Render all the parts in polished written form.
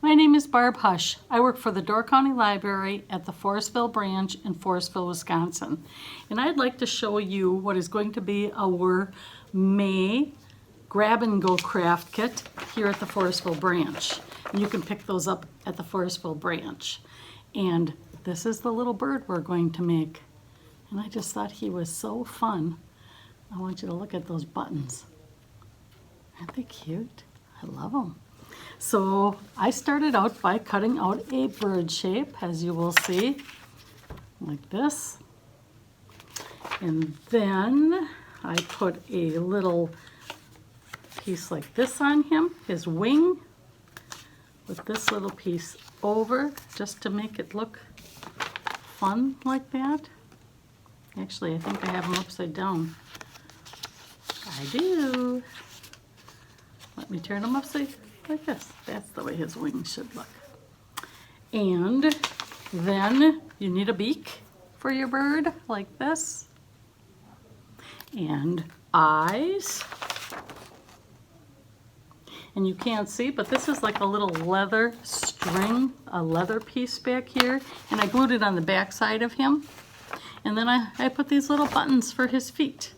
My name is Barb Hush. I work for the Door County Library at the Forestville branch in Forestville, Wisconsin. And I'd like to show you what is going to be our May grab and go craft kit here at the Forestville branch. And you can pick those up at the Forestville branch. And this is the little bird we're going to make. And I just thought he was so fun. I want you to look at those buttons. Aren't they cute? I love them. So I started out by cutting out a bird shape, as you will see, like this. And then I put a little piece like this on him, his wing, with this little piece over, just to make it look fun like that. Actually, I think I have him upside down. I do. Let me turn him upside like this. That's the way his wings should look. And then you need a beak for your bird, like this. And eyes. And you can't see, but this is like a little leather string, a leather piece back here. And I glued it on the back side of him. And then I put these little buttons for his feet.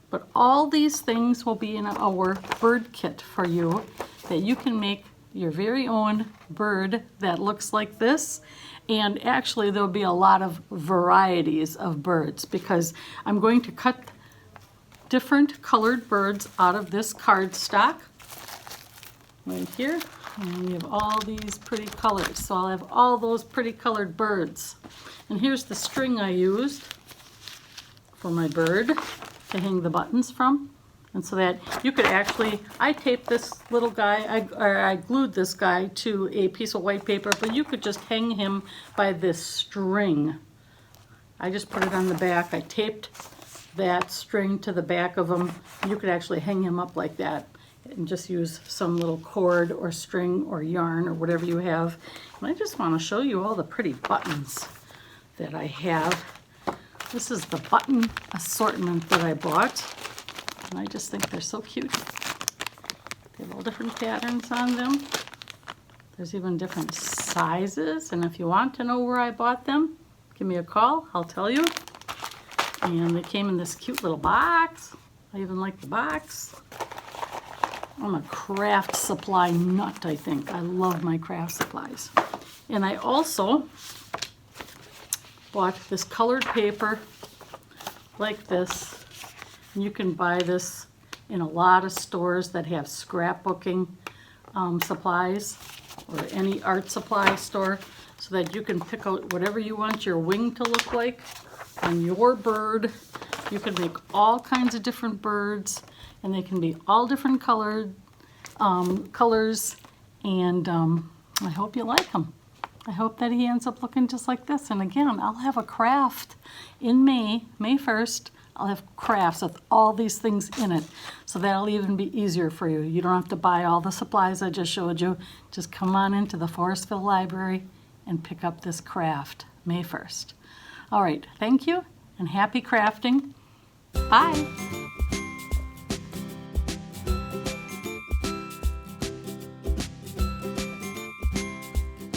But all these things will be in our bird kit for you, that you can make your very own bird that looks like this. And actually there'll be a lot of varieties of birds, because I'm going to cut different colored birds out of this cardstock right here. And we have all these pretty colors. So I'll have all those pretty colored birds. And here's the string I used for my bird to hang the buttons from. And so that you could actually, I taped this little guy, I glued this guy to a piece of white paper, but you could just hang him by this string. I just put it on the back. I taped that string to the back of him. You could actually hang him up like that and just use some little cord or string or yarn or whatever you have. And I just want to show you all the pretty buttons that I have. This is the button assortment that I bought. And I just think they're so cute. They have all different patterns on them. There's even different sizes. And if you want to know where I bought them, give me a call, I'll tell you. And they came in this cute little box. I even like the box. I'm a craft supply nut, I think. I love my craft supplies. And I also bought this colored paper like this. You can buy this in a lot of stores that have scrapbooking supplies, or any art supply store, so that you can pick out whatever you want your wing to look like on your bird. You can make all kinds of different birds, and they can be all different colors, and I hope you like them. I hope that he ends up looking just like this. And again, I'll have a craft in May 1st. I'll have crafts with all these things in it. So that'll even be easier for you. You don't have to buy all the supplies I just showed you. Just come on into the Forestville Library and pick up this craft May 1st. All right, thank you and happy crafting. Bye.